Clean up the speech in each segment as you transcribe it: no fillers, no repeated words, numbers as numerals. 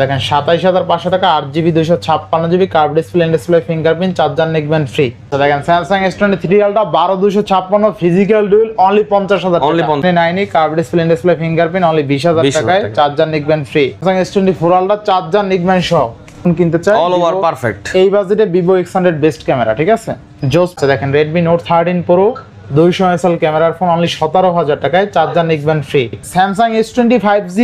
দেখেন 27500 টাকা 8GB 256GB curve display in display fingerprint charger neckband free. তো দেখেন Samsung S23 Ultra 12256 physical dual only 50000 টাকা। Only 9 curve display in display fingerprint only 20000 টাকায় charger neckband free. Samsung S24 Ultra charger neckband সহ কিনতে চাই all over perfect. এই বাজেটে Vivo X100 best camera, ঠিক আছে। জোস দেখেন Redmi Note 13 Pro 200 mAh ক্যামেরার ফোন অনলি 17000 টাকায় charger neckband free. Samsung S25G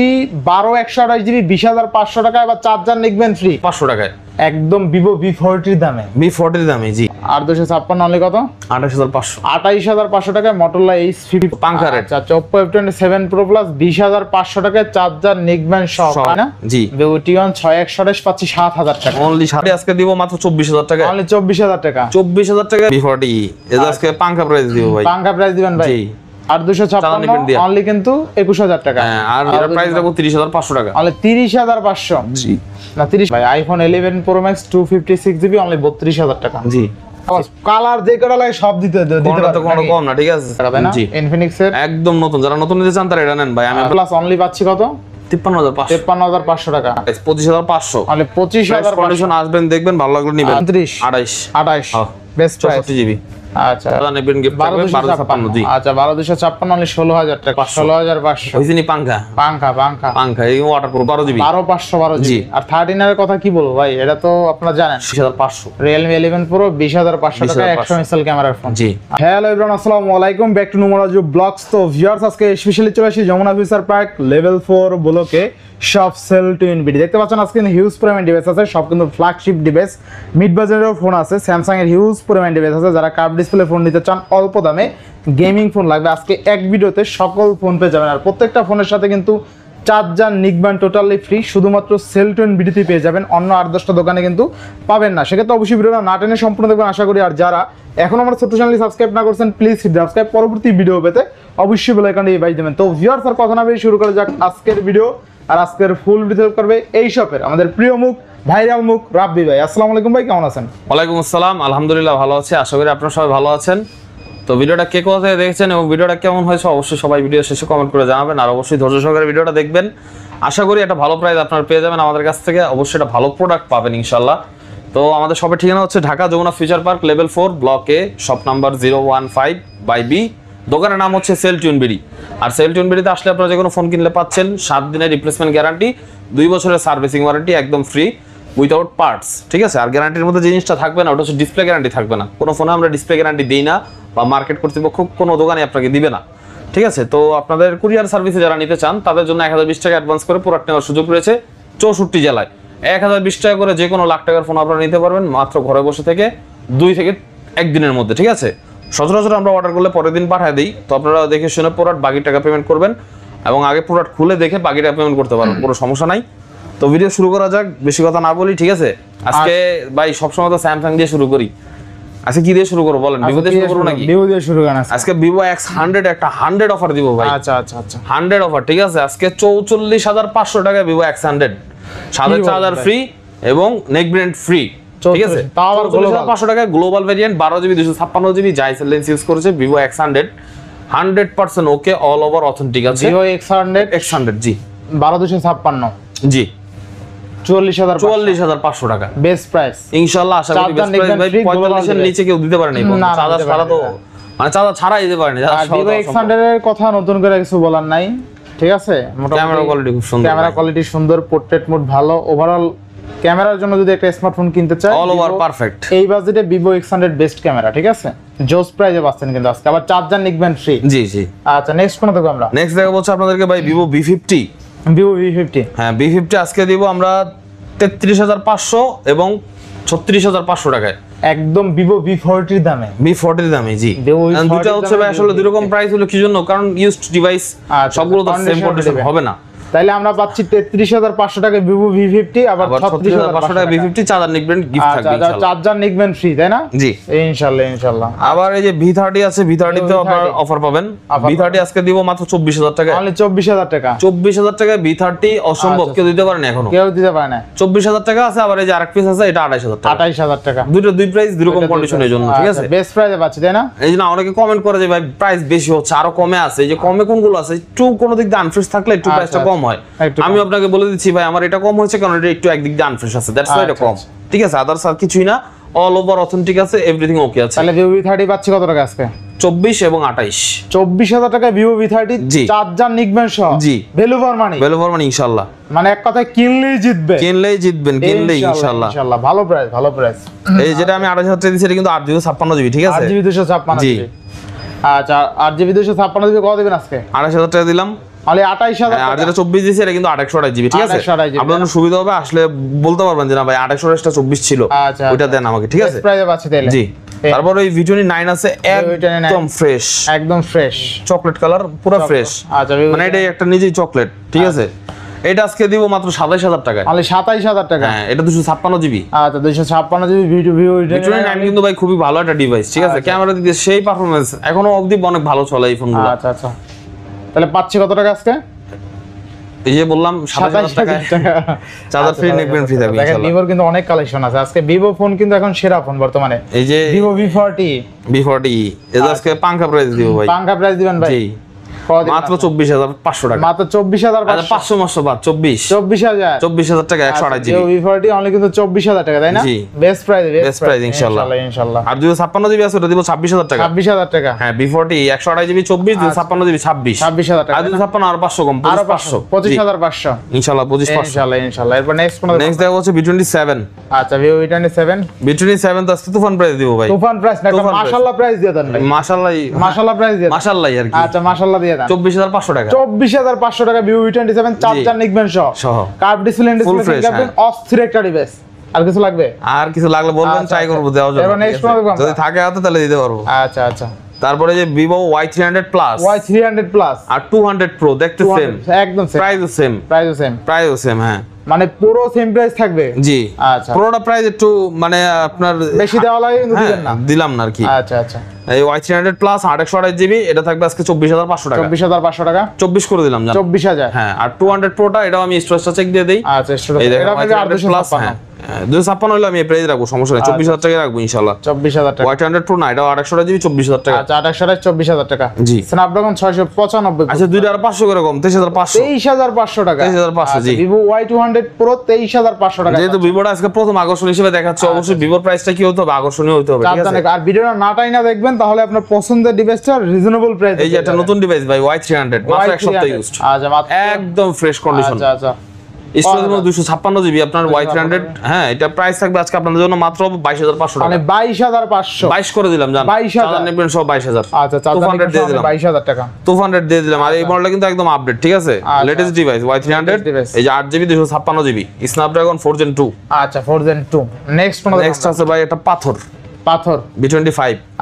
12128GB 20500 টাকায় আবার চার্জার নেকব্যান্ড ফ্রি 500 টাকায় একদম Vivo V40 এর দামে। V40 এর দামে জি। আর 256 অনলি কত? 28500 28500 টাকায় Motorola H50 পাঙ্কা রেট। আচ্ছা Oppo F27 Pro Plus 20500 টাকায় চার্জার নেকব্যান্ড সহ না জি। Vivo T1 6128 পাচ্ছি 7000 টাকা অনলি 7 আজকে দিব মাত্র 24000 টাকা। অনলি 24000 টাকা। 24000 টাকা V40 এর আজকে পাঙ্কা প্রাইস দিব ভাই। পাঙ্কা প্রাইস দিবেন ভাই। জি। আর 256 অনলি কিন্তু 21000 টাকা। হ্যাঁ আর এর প্রাইস রাখবো 30500 টাকা। অনলি 30500 জি না 30 ভাই iPhone 11 Pro Max 256GB only 32000 টাকা। জি কালার যে কটা লাগে সব দিতে পারবে তো কোনো কম না, ঠিক আছে জি। Infinix এর একদম নতুন, যারা নতুন নিতে চান তারা এটা নেন ভাই। আমি প্লাস অনলি পাচ্ছি কত? 53500 টাকা। 25500 অনলি 25000 কন্ডিশন আসবেন দেখবেন ভালো লাগলো নিবেন। 28 বেস্ট প্রাইস 64GB। আচ্ছা নেবেন গিফট থাকবে 1256 জি। আচ্ছা 12256 অনলি 16000 টাকা। 16500 হইছিনি পাঙ্কা পাঙ্কা এই ওয়াটারপ্রুফ 12GB 12512 জি। আর 13 এর কথা কি বলবো ভাই, এটা তো আপনারা জানেন 20500। Realme 11 Pro 20500 টাকা 100 mAh ক্যামেরার ফোন জি। হ্যালো এভরিওয়ান, আসসালামু আলাইকুম, ব্যাক টু নুমরাজু ব্লগস। তো ভিউয়ার্স আজকে স্পেশালি চলে আসি যমুনা ফিউচার পার্ক লেভেল 4 ব্লকে সব সেল টু ইনভিডি। দেখতে পাচ্ছেন আজকে হিউজ পরিমাণ ডিভাইস আছে, সব কিন্তু ফ্ল্যাগশিপ ডিভাইস, মিড বাজারেরও ফোন আছে, স্যামসাং এর হিউজ পরিমাণ ডিভাইস আছে। যারা কার্ভ ডিসপ্লে ফোন নিতে চান অল্প দামে গেমিং ফোন লাগবে, আজকে এক ভিডিওতে সকল ফোন পেয়ে যাবেন। আর প্রত্যেকটা ফোনের সাথে কিন্তু চার্জার নিকব্যান্ড টোটালি ফ্রি, শুধুমাত্র সেল টু ইনভিডিতে পেয়ে যাবেন, অন্য 8-10টা দোকানে কিন্তু পাবেন না। সেক্ষেত্রে অবশ্যই ভিডিওটা না টেনে সম্পূর্ণ দেখবেন আশা করি। আর যারা এখন আমার ছোট্ট চ্যানেলটি সাবস্ক্রাইব না করছেন প্লিজ সাবস্ক্রাইব, পরবর্তী ভিডিও পেতে অবশ্যই বেল আইকনটি বাজিয়ে দেবেন। তো ভিউয়ার্স আর কথা না বেশি শুরু করা যাক আজকের ভিডিও। আর আজকের ফুল ভিডিও করবে এই শপের আমাদের প্রিয় মুখ, ভাইরাল মুখ রাব্বি ভাই। আসসালামু আলাইকুম ভাই, কেমন আছেন? ওয়ালাইকুম আসসালাম, আলহামদুলিল্লাহ ভালো আছি, আশা করি আপনারা সবাই ভালো আছেন। তো ভিডিওটা কে কোথা থেকে দেখছেন এবং ভিডিওটা কেমন হয়েছে অবশ্যই সবাই ভিডিও শেষে কমেন্ট করে জানাবেন। আর অবশ্যই ধৈর্য সহকারে ভিডিওটা দেখবেন, আশা করি একটা ভালো প্রাইস আপনারা পেয়ে যাবেন আমাদের কাছ থেকে, অবশ্যই একটা ভালো প্রোডাক্ট পাবেন ইনশাল্লাহ। তো আমাদের শপের ঠিকানা হচ্ছে Dhaka Jamuna future park level 4 ব্লকে, শপ নাম্বার 015/B। দোকানের নাম হচ্ছে সেল টু ইনভিডি। আর সেল টু ইনভিডিতে আসলে আপনারা যে কোনো ফোন কিনলে পাচ্ছেন 7 দিনের রিপ্লেসমেন্ট গ্যারান্টি, 2 বছরের সার্ভিসিং ওয়ারেন্টি একদম ফ্রি উইথাউট পার্টস, ঠিক আছে। আর গ্যারান্টির মধ্যে যে জিনিসটা থাকবে না ওটা হচ্ছে ডিসপ্লে গ্যারান্টি থাকবে না। কোনো ফোনে আমরা ডিসপ্লে গ্যারান্টি দিই না, বা মার্কেট কর্তৃপক্ষ কোনো দোকানে আপনাকে দিবে না, ঠিক আছে। তো আপনাদের কুরিয়ার সার্ভিসে যারা নিতে চান তাদের জন্য 1020 টাকা অ্যাডভান্স করে প্রোডাক্ট নেওয়ার সুযোগ রয়েছে 64 জেলায়। 1020 টাকা করে যে কোনো লাখ টাকার ফোন আপনারা নিতে পারবেন মাত্র ঘরে বসে থেকে 2 থেকে 1 দিনের মধ্যে, ঠিক আছে। সচরাচর আমরা অর্ডার করলে পরের দিন পাঠিয়ে দিই, তো আপনারা দেখে শুনে প্রোডাক্ট বাকি টাকা পেমেন্ট করবেন এবং আগে প্রোডাক্ট খুলে দেখে বাকি টাকা পেমেন্ট করতে পারবেন, কোনো সমস্যা নাই। তো ভিডিও শুরু করা যাক, বেশি কথা না বলি, ঠিক আছে। আজকে ভাই সবসময় তো স্যামসাং দিয়ে শুরু করি, আজকে কি দিয়ে শুরু করব বলেন? ভিভো দিয়ে শুরু করব নাকি? ভিভো দিয়ে শুরু করেন। আজকে Vivo X100 একটা 100 অফার দিব ভাই। আচ্ছা 100 অফার, ঠিক আছে। আজকে 44500 টাকা Vivo X100, সাথে চার্জার ফ্রি এবং নেক ব্যান্ড ফ্রি, ঠিক আছে। তাও আবার 44500 টাকা global variant 12GB 256GB জাইসেল lens use করেছে Vivo X100, 100% ওকে, অল ওভার অথেন্টিক আছে। Vivo X100 জি 12256 জি 44500 টাকা বেস্ট প্রাইস ইনশাআল্লাহ। আশা করি বেস্ট প্রাইস ভাই 45 এর নিচে কেউ দিতে পারে না, চার্জার ছাড়া তো, মানে চার্জার ছাড়াই দিতে পারে না। Vivo X100 এর কথা নতুন করে কিছু বলার নাই, ঠিক আছে। ক্যামেরা কোয়ালিটি খুব সুন্দর, ক্যামেরা কোয়ালিটি সুন্দর, পোর্ট্রেট মোড ভালো, ওভারঅল ক্যামেরার জন্য যদি একটা স্মার্টফোন কিনতে চায় অল ওভার পারফেক্ট, এই বাজেটে Vivo X100 বেস্ট ক্যামেরা, ঠিক আছে। জোস প্রাইসে পাচ্ছেন কিন্তু আজকে, আবার চার্জার নিকব্যান্ড ফ্রি। জি জি। আচ্ছা নেক্সট কোন দেখো আমরা? নেক্সট দেখা হচ্ছে আপনাদেরকে ভাই Vivo V50। Vivo V50, হ্যাঁ V50 আজকে দিব আমরা 33500 এবং 36500 টাকায়, একদম Vivo V40 এর দামে। V40 এর দামে জি। V40 দুটো হচ্ছে ভাই আসলে দুই রকম প্রাইস হলো কি জন্য, কারণ ইউজড ডিভাইস সবগুলো তো সেম কন্ডিশন হবে না। তাইলে আমরা পাচ্ছি 33500 টাকা Vivo V50, আবার 36500 টাকা V50 চার্জার নিকবেন গিফট থাকবে ইনশাআল্লাহ। চার্জার নিকবেন ফ্রি, তাই না? জি ইনশাআল্লাহ। আবার এই যে V30 আছে, V30 তে আপনারা অফার পাবেন। V30 আজকে দিব মাত্র 24000 টাকা, অনলি 24000 টাকা। 24000 টাকা V30 অসম্ভব, কেউ দিতে পারে না এখনো, কেউ দিতে পারে না। 24000 টাকা আছে। আবার এই যে আরেক পিস আছে, এটা 28000 টাকা। 28000 টাকা, দুই প্রাইস দুই রকম কন্ডিশনের জন্য, ঠিক আছে। বেস্ট প্রাইসে পাচ্ছি, তাই না? এই যে না অনেকে কমেন্ট করে যে ভাই প্রাইস বেশি হচ্ছে, আরো কমে আছে। এই যে কমে কোনগুলো আছে, একটু কোন দিক দিয়ে আনফ্রেশ থাকলে একটু প্রাইসটা কম হয়, একটু আমি আপনাকে বলে দিচ্ছি ভাই আমার এটা কম হয়েছে কারণ এটা একটু একদিক দিয়ে আনফ্রেশ আছে, দ্যাটস ওয়াই এটা কম। ঠিক আছে, আদার্স আর কিছুই না, অল ওভার অথেন্টিক আছে, এভরিথিং ওকে আছে। তাহলে ভিভো V30 পাচ্ছি কত টাকা আজকে? 24 এবং 28। 24,000 টাকা ভিভো V30 জি। চার্জার নিকবেন সহ। জি। Value for money. Value for money ইনশাআল্লাহ। মানে এক কথায় কিনলেই জিতবে। কিনলেই জিতবেন, কিনলেই ইনশাআল্লাহ। ইনশাআল্লাহ ভালো প্রাইস, ভালো প্রাইস। এই যেটা আমি 28,000 টাকা দিয়েছি এটা কিন্তু 8GB 56GB, ঠিক আছে? 8GB 256 জি। জিবি। আচ্ছা 8GB 256 জিবি কত দিবেন আজকে? 28,000 টাকা দিলাম। তাহলে 28,000 আর যেটা 24 দিয়েছি এটা কিন্তু 828GB, ঠিক আছে? 828 GB। আপনাদের সুবিধা হবে, আসলে বলতে পারবেন যে না ভাই 28টা 24 ছিল, আচ্ছা, ওইটা দেন আমাকে, ঠিক আছে? প্রাইসে পাচ্ছি তাহলে। জি। তারপর ওই V29 আছে একদম ফ্রেশ, একদম ফ্রেশ চকলেট কালার, পুরো ফ্রেশ। আচ্ছা মানে এটা একটা নিজেই চকলেট, ঠিক আছে? এটা আজকে দিব মাত্র 27,000 টাকায়। তাহলে 27,000 টাকা। হ্যাঁ, এটা 256GB। আচ্ছা 256 জিবি ভিডিও V29 কিন্তু ভাই খুবই ভালো একটা ডিভাইস, ঠিক আছে? ক্যামেরা দিক দিয়ে সেই পারফরম্যান্স, এখনো অবধি অনেক ভালো চলে এই ফোনগুলো। আচ্ছা আচ্ছা। তাহলে পাচ্ছি কত টাকা আজকে? এই যে বললাম 27,000 টাকায় চার্জার ফ্রি, নেকবেন ফ্রি থাকবে দেখেন ইনশাআল্লাহ। ভিভোর কিন্তু অনেক কালেকশন আছে আজকে। ভিভো ফোন কিন্তু এখন সেরা ফোন বর্তমানে। এই যে ভিভো V40 V40 এটা আজকে পাঙ্কা প্রাইস দিব ভাই। পাঙ্কা প্রাইস দিবেন ভাই? জি, মাত্র 24,500 টাকা। মাত্র 24,500। 500 মাসো বাদ 24,000 24,000 টাকা 128GB। ভিভো V40 অনলি কিন্তু 24,000 টাকা, তাই না? জি। বেস্ট প্রাইস, বেস্ট প্রাইস ইনশাআল্লাহ। ইনশাআল্লাহ। আর 256GB আছে ওটা দিব 26,000 টাকা। 26,000 টাকা। হ্যাঁ, V40 128GB 24, 256GB 26। 26,000 টাকা। আর 256 আর 500 কম, আরো 500। 25,500 ইনশাআল্লাহ 25,500। ইনশাআল্লাহ। এরপর নেক্সট কোন? নেক্সট দেখা হচ্ছে V27। আচ্ছা ভিভো V27। V27 তো আজকে তুফান প্রাইস দিব ভাই। তুফান প্রাইস না, তুফান price। মাশাআল্লাহ প্রাইস দিয়ে দেন ভাই। মাশাআল্লাহ, মাশাআল্লাহ প্রাইস দিয়ে দেন। মাশাআল্লাহ আর কি। আচ্ছা মাশাআল্লাহ দিয়ে দেন। 24,500 টাকা। 24,500 টাকা ভিভো V27 চার্জার নিকবেন সহ। Curve display Full display fresh, fingerprint অস্থির একটা ডিভাইস। আর কিছু লাগবে? আর কিছু লাগলে বলবেন, আচ্ছা, ট্রাই করব দেওয়ার জন্য। এবার next ঠিক আছে? one দেখবো যদি আমরা। থাকে হাতে তাহলে দিতে পারবো। আচ্ছা আচ্ছা। তারপরে যে Vivo Y300 Plus Y300 plus আর 200 Pro দেখতে সেম, একদম সেম, প্রাইসও সেম, প্রাইসও সেম। হ্যাঁ। মানে পুরো সেম প্রাইস থাকবে? জি। আচ্ছা। পুরোটা প্রাইস একটু মানে আপনার বেশি দেওয়া লাগে কিন্তু দিবেন না। দিলাম না আর কি। আচ্ছা আচ্ছা। এই Y300 Plus 828GB এটা থাকবে আজকে 24,500 টাকা। 24,500 টাকা। 24 করে দিলাম জান। 24,000। হ্যাঁ, আর 200 Proটা এটাও আমি স্টোরেজটা চেক দিয়ে দেই। আচ্ছা এই দেখেন এটা হবে Y300 Plus, 856। হ্যাঁ 256 হলে আমি এই প্রাইস রাখবো, সমস্যা নেই। 24,000 টাকা রাখবো ইনশাআল্লাহ। 24,000 টাকা। Y300 Pro না, এটাও 828GB 24,000 টাকা। আচ্ছা 28 24,000 টাকা। জি। স্ন্যাপড্রাগন 695। আচ্ছা দুইটা আর 500 করে কম, 23,500। 23,500 টাকা। 23,500 জি। ভিভো Y200 Pro 23,500 টাকা। যেহেতু ভিভোটা আজকে প্রথম আকর্ষণ হিসেবে দেখাচ্ছে, অবশ্যই ভিভোর প্রাইসটা কি হতে হবে, আকর্ষণীয় হতে হবে, ঠিক আছে? আর ভিডিওটা না টাইনা দেখবেন তাহলে আপনার পছন্দের ডিভাইসটা রিজনেবল প্রাইসে। এই যে একটা নতুন ডিভাইস ভাই Y300 মাত্র এক সপ্তাহ ইউজড। আচ্ছা মাত্র একদম ফ্রেশ কন্ডিশন। আচ্ছা আচ্ছা। স্টোরেজ মধ্যে 256GB আপনার Y300। হ্যাঁ, এটা প্রাইস থাকবে আজকে আপনাদের জন্য মাত্র 22,500 মানে টাকা। 22,500। 22 করে দিলাম জান। 22,000 চার্জার নেবেন সব 22,000। আচ্ছা চার্জার 200 দিয়ে দিলাম। 22,000 টাকা। 200 দিয়ে দিলাম। আর এই মডেলটা কিন্তু একদম আপডেট, ঠিক আছে? Latest device Y300। device। এই যে 8GB 256GB স্ন্যাপড্রাগন 4 Gen 2। আচ্ছা 4 Gen 2। নেক্সট কোন? নেক্সট আছে ভাই এটা পাথর পাথর V25।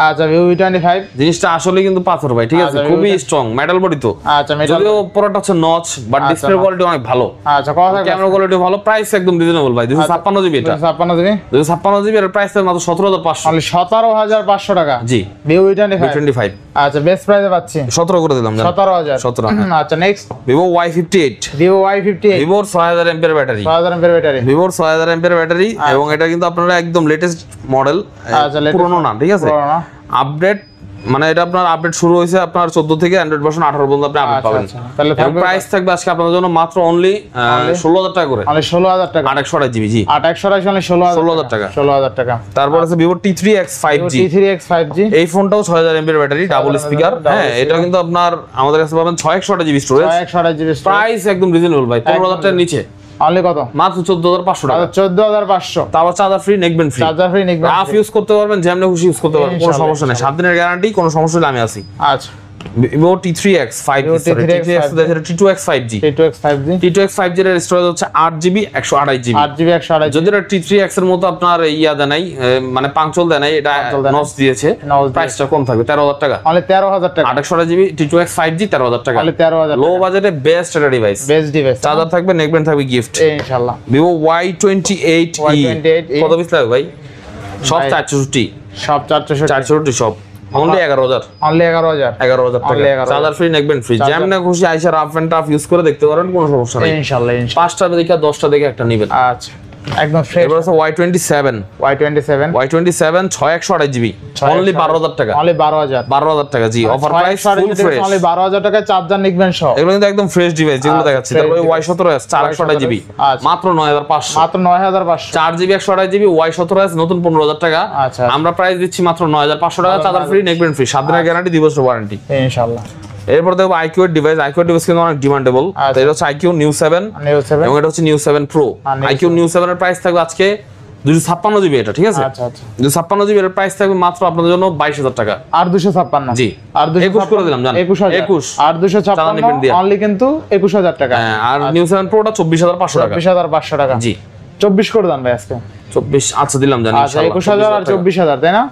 আচ্ছা ভিভো V25। জিনিসটা আসলে কিন্তু পাথর ভাই, ঠিক আছে? আচ্ছা, খুবই স্ট্রং মেটাল বডি তো। আচ্ছা মেটাল। যদিও পুরোটা হচ্ছে নচ, বাট ডিসপ্লে কোয়ালিটি অনেক ভালো। আচ্ছা কথা থাকবে। ক্যামেরা কোয়ালিটি ভালো, প্রাইস একদম রিজনেবল ভাই। 256GB এটা। 256 জিবি। 256GB এর প্রাইস মাত্র 17,500। অনলি 17,500 টাকা। জি। Vivo V25। V25 আচ্ছা বেস্ট প্রাইসে পাচ্ছি। 17 করে দিলাম জান। 17,000। 17। আচ্ছা next Vivo Y58। Vivo Y58। Vivoর 6000 mAh ব্যাটারি। 6000 mAh battery. Vivoর 6000 mAh ব্যাটারি, এবং এটা কিন্তু আপনারা একদম লেটেস্ট মডেল, আচ্ছা, latest পুরনো না, ঠিক আছে? পুরনো। আপডেট মানে এটা আপনার আপডেট শুরু হয়েছে আপনার 14 থেকে অ্যান্ড্রয়েড ভার্সন 18 পর্যন্ত আপনি আপডেট আচ্ছা, পাবেন। আচ্ছা। তাহলে এবং থাকবে প্রাইস থাকবে আজকে আপনাদের জন্য মাত্র অনলি 16,000 টাকা করে। অনলি 16,000 টাকা। 828GB জি। 828 অনলি 16,000 টাকা। 16,000 টাকা। তারপর আছে Vivo T3X 5G। T3X 5G। এই ফোনটাও 6000 mAh ব্যাটারি, ডাবল স্পিকার। হ্যাঁ, এটা কিন্তু আপনার আমাদের কাছে পাবেন 6128GB স্টোরেজ। 128 জিবি। প্রাইস একদম রিজনেবল ভাই, 15,000 টাকার নিচে অনলি কত? মাত্র 14,500 টাকা। 14,500। তারপর charger free, neckband free. Charger free neckband. Rough use করতে পারবেন, যেমন খুশি ইউজ করতে পারবেন, কোনো ইনশাআল্লাহ, সমস্যা নেই। 7 দিনের গ্যারান্টি, কোনো সমস্যা হলে আমি আছি। আচ্ছা Vivo T3X 5G, T3X T2X 5G। T2X 5G। T2X 5G এর স্টোরেজ হচ্ছে 8GB 128GB। 8GB 128GB। যদি এটা T3X এর মতো আপনার ইয়া দেয় নাই, মানে পাংচুয়াল দেয় নাই, এটা নচ দিয়েছে, প্রাইসটা কম থাকবে 13,000 টাকা। অনলি 13,000 টাকা। 828GB T2X 5G 13,000 টাকা। অনলি 13,000 লো বাজেটে বেস্ট একটা ডিভাইস। Best device. চার্জার থাকবে, নেকবেন থাকবে, গিফট। ইনশাআল্লাহ। Vivo Y28e কত পিস লাগবে ভাই? সব 464। সব 464। 464 সব অনলি 11,000। অনলি 11,000। 11,000 টাকা। Charger free, neckband free. যেমন খুশি আইসা রাফ এন্ড টাফ ইউজ করে দেখতে পারেন, কোনো সমস্যা নেই। ইনশাআল্লাহ। 5টা দেখে 10টা দেখে একটা নেবেন। আচ্ছা একদম ফ্রেশ। এরপর আছে Y27 6128GB অনলি 12000 টাকা, অনলি 12000 টাকা। জি, offer price full fresh, only 12000 টাকায় চার্জার নিকবেন সহ। এগুলো কিন্তু একদম ফ্রেশ ডিভাইস যেগুলো দেখাচ্ছি। তারপরে Y17s 428GB মাত্র 9500, মাত্র 9500। 4GB 128GB Y17s নতুন 15000 টাকা। আচ্ছা, আমরা প্রাইস দিচ্ছি মাত্র 9500 টাকা, চার্জার ফ্রি, নেকবেন ফ্রি, 7 দিনের গ্যারান্টি, 2 বছর ওয়ারেন্টি ইনশাআল্লাহ। এরপর দেখো IQ এর ডিভাইস কিন্তু অনেক ডিমান্ডেবল। এটা হচ্ছে IQ New 7 এবং এটা হচ্ছে New 7 Pro। IQ New 7 এর প্রাইস থাকবে আজকে 256GB, এটা ঠিক আছে। আচ্ছা আচ্ছা, 256GB এর প্রাইস থাকবে মাত্র আপনাদের জন্য 22000 টাকা। আর 256। জি, আর 21 করে দিলাম, জান 21 আর 256 অনলি কিন্তু 21000 টাকা। হ্যাঁ, আর New 7 Pro টা 24500 টাকা। 24500 টাকা। জি, 24 করে দেন ভাই আজকে। 24 আচ্ছা দিলাম, জান আচ্ছা, 21000 আর 24000, তাই না?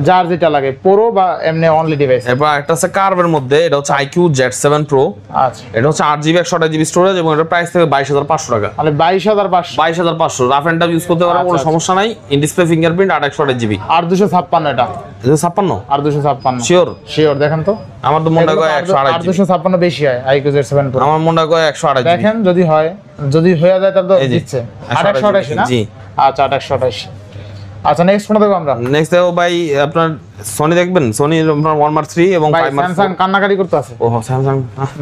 যার যেটা লাগে, পুরো বা এমনি অনলি ডিভাইস। এরপর একটা আছে কার্ভের মধ্যে, এটা হচ্ছে IQ Z7 Pro। আচ্ছা, এটা হচ্ছে 8GB 128GB স্টোরেজ এবং এটার প্রাইস থাকবে 22500 টাকা। মানে 22500। 22500 রাফ এন্ড টাফ ইউজ করতে পারো, কোনো সমস্যা নাই। ইন ডিসপ্লে ফিঙ্গারপ্রিন্ট 8 128GB আর 256 এটা। 256 আর 256 শিওর? শিওর, দেখেন তো। আমার তো মনে হয় 128 আর 256 বেশি হয় IQ Z7 Pro। আমার মনে হয় 128 দেখেন যদি হয়, যদি হয়ে যায় তাহলে তো দিচ্ছে 128 না? জি, আচ্ছা 128। আচ্ছা, নেক্সট কোনটা দেখব আমরা? নেক্সট দেখো ভাই, আপনার সোনি দেখবেন, সোনি আপনার 1 Mark 3 এবং 5 Mark স্যামসাং কান্নাকাটি করতে আছে, ও স্যামসাং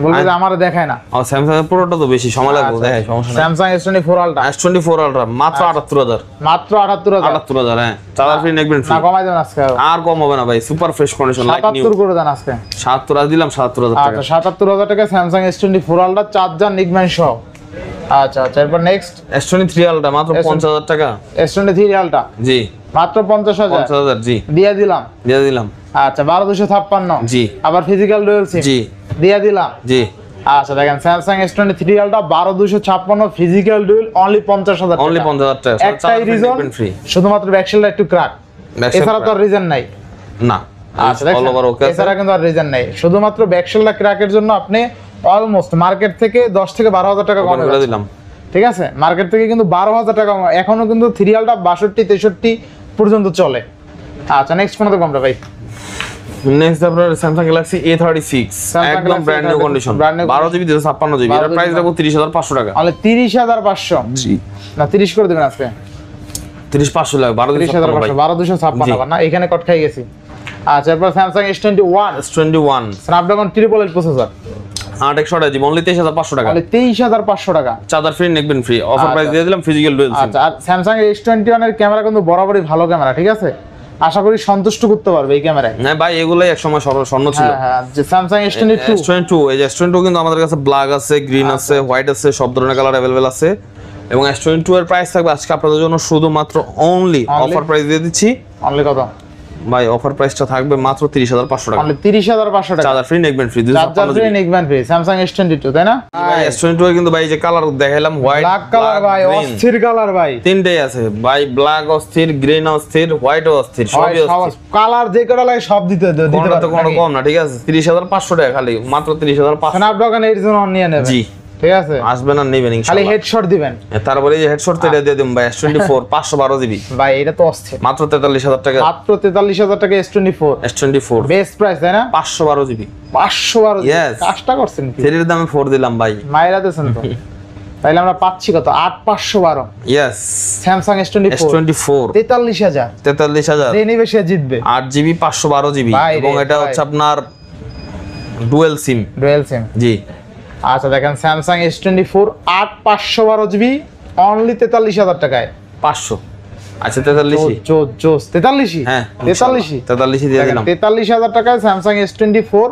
বলবে যে আমারে দেখায় না। ও স্যামসাং এর পুরোটা তো বেশি সময় লাগবে, দেখাই সমস্যা নাই। Samsung S24 ultra, S24 ultra মাত্র 78000, মাত্র 78000। 78000 হ্যাঁ, চার্জার ফ্রি, নেকবেন ফ্রি। না কমাই দেন আজকে, আর কম হবে না ভাই, super fresh condition, like new. 77 করে দেন আজকে। 77 আজ দিলাম 77000 টাকা। আচ্ছা, 77000 টাকা স্যামসাং S24 আলট্রা, চার্জার নিকম্যান সহ। আচ্ছা আচ্ছা, এরপর নেক্সট S23 আলট্রা মাত্র 50000 টাকা। S23 আলট্রা জি, মাত্র 50000 জি দিয়ে দিলাম। দিয়ে দিলাম। আচ্ছা, 12256। জি, আবার ফিজিক্যাল ডুয়াল সিম। জি দিয়ে দিলাম। জি। আচ্ছা, দেখেন Samsung S23 ultra 12256 physical dual only 50000 টাকা। অনলি 50000 টাকা, একটাই রিজন, ফ্রি, শুধুমাত্র ব্যাকশেলটা একটু ক্র্যাক, এছাড়া তো আর রিজন নাই। না, আচ্ছা, অল ওভার ওকে, এছাড়া কিন্তু আর রিজন নাই, শুধুমাত্র ব্যাকশেলটা ক্র্যাকের জন্য আপনি অলমোস্ট মার্কেট থেকে 10 থেকে 12000 টাকা কম করে দিলাম। ঠিক আছে, মার্কেট থেকে কিন্তু 12000 টাকা এখনো কিন্তু 3 আলট্রা 62 63 পর্যন্ত চলে। আচ্ছা, নেক্সট কোন দেখব আমরা ভাই? নেক্সট আপনার স্যামসাং গ্যালাক্সি A36 একদম brand new condition, 12GB 256GB, এর প্রাইস রাখবো 30500 টাকা। তাহলে 30500। জি, না 30 করে দিবেন আজকে। 30500 লাগে, 30500 12256 আবার না, এখানে কট খাই গেছি। আচ্ছা, এরপর Samsung S21 Snapdragon 888 processor, 8 128GB only 23500 টাকা। তাহলে 23500 টাকা, charger free, neckband free, offer price দিয়ে দিলাম, ফিজিক্যাল ডুয়াল সিম। আচ্ছা, আর স্যামসাং S21 এর ক্যামেরা কিন্তু বরাবরই ভালো ক্যামেরা, ঠিক আছে, আশা করি সন্তুষ্ট করতে পারবে এই ক্যামেরায়। না ভাই, এগুলাই একসময় স্বর্ণ ছিল। হ্যাঁ হ্যাঁ, যে স্যামসাং S22 এই যে S22 কিন্তু আমাদের কাছে ব্ল্যাক আছে, গ্রিন আছে, হোয়াইট আছে, সব ধরনের কালার अवेलेबल আছে। এবং S22 এর প্রাইস থাকবে আজকে আপনাদের জন্য শুধুমাত্র অনলি অফার প্রাইস দিয়ে দিচ্ছি। অনলি কত ভাই? অফার প্রাইসটা থাকবে মাত্র 30500 টাকা। অনলি 30500 টাকা, charger free, neckband free, charger free, neckband free, Samsung S22, তাই না? ভাই S22 এর কিন্তু ভাই যে কালার দেখাইলাম, হোয়াইট, ব্ল্যাক কালার ভাই, অস্থির কালার ভাই, তিনটেই আছে ভাই, ব্ল্যাক অস্থির, গ্রিন অস্থির, হোয়াইট অস্থির, সবই অস্থির। কালার যে কটা লাগে সব দিতে কোনটা তো কোনো কম না, ঠিক আছে। 30500 টাকা খালি, মাত্র 30500। স্ন্যাপড্রাগন 801 নিয়ে নেবেন। জি, ঠিক আছে, আসবেন আর নেবেন খালি ইনশাআল্লাহ। হেডশট দিবেন। তারপরে এই হেডশট তো দিয়ে দিম ভাই, S24 512GB ভাই এটা তো অস্থির, মাত্র 43000 টাকা। মাত্র 43000 টাকা S24 বেস্ট প্রাইস, তাই না? 512GB 512। Yes. কাজটা করছেন কি, 3 এর দামে 4 দিলাম ভাই, মাইরা দেন তো। তাইলে আমরা পাচ্ছি কত? 8512। Yes, Samsung S24 43000। 43000 যে নিবে সে জিতবে। 8GB 512GB ভাই রে, এবং এটা ভাই। হচ্ছে আপনার ডুয়াল সিম। Dual SIM. জি, আচ্ছা, দেখেন স্যামসাং S24 8512GB অনলি 43000 টাকায়। 500। আচ্ছা 43 জোস 43। হ্যাঁ 43 দিয়ে দিলাম। 43000 টাকায় Samsung S24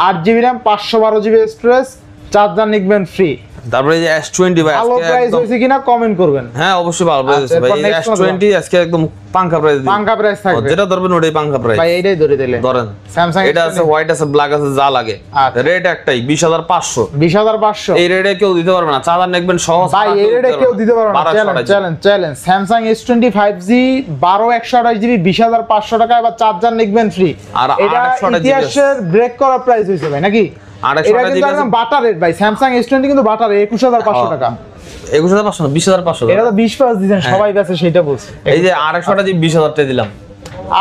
8GB RAM 512GB storage, charger neckband free. তারপরে এই যে S20 ভাই ভালো আজকে প্রাইস একদম, হয়েছে কিনা কমেন্ট করবেন। হ্যাঁ অবশ্যই ভালো প্রাইস আচ্ছা, আছে ভাই। এরপর এই next S20 আজকে একদম পাঙ্কা প্রাইস দিই, পাঙ্কা প্রাইস থাকবে, যেটা ধরবেন ওটাই পাঙ্কা প্রাইস ভাই এইটাই ধরে দিলে ধরেন। স্যামসাং এটা আছে হোয়াইট আছে, ব্ল্যাক আছে, যা লাগে। আচ্ছা। রেট একটাই 20500। 20500। এই রেটে কেউ দিতে পারবে না, চার্জার নেকবেন সহজ ভাই এই রেটে কেউ দিতে পারবে না। চ্যালেঞ্জ স্যামসাং S25G 12128GB 20500 টাকা, এবার চার্জার নিকবেন ফ্রি। আর এটা 828GB ইতিহাসের ব্রেক করা প্রাইস হইছে ভাই, নাকি? এটা কিন্তু একদম বাটার রেট ভাই, স্যামসাং S20 কিন্তু বাটার 21500 টাকা। 21500 না 20500। এটা তো 20 পাস দিবেন সবাই বেচে, সেটা বলছি। এই যে 828 জি 20000 টাকা দিলাম।